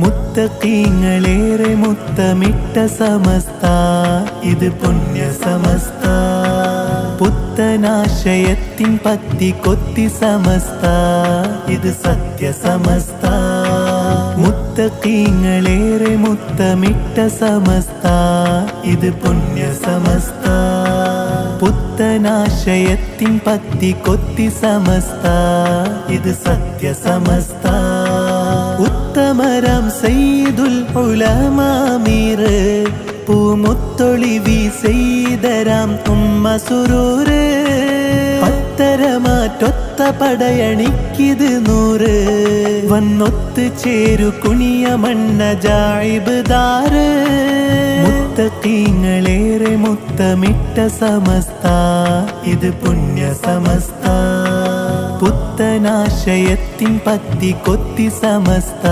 മുത്തഖീങ്ങളേറെ മുത്തമിട്ട സമസ്ത ഇത് പുണ്യ സമസ്ത പുത്തനാശയത്തിൻ പത്തി കൊത്തി സമസ്ത ഇത് സത്യ സമസ്ത മുത്തഖീങ്ങളേറെ മുത്തമിട്ട സമസ്ത ഇത് പുണ്യ സമസ്ത പുത്തനാശയത്തിൻ പത്തി കൊത്തി സമസ്ത ഇത് സത്യ സമസ്ത ഉത്തമരാം സയ്യിദുൽ ഉലമാ മീർ പൂമുത്തൊളിവി സയ്യിദരാം ഉമ്മ സുരൂര് പത്തരമാറ്റൊത്ത പടയണിക്കിത് 100 വന്നൊത്ത് ചേരു കുണിയ മണ്ണ ജായിബ് ദാര് മുത്തഖീങ്ങളേറെ മുത്തമിട്ട സമസ്ത ഇത് പുണ്യ സമസ്ത പുത്തനാശയത്തിൻ പത്തി കൊത്തി സമസ്ത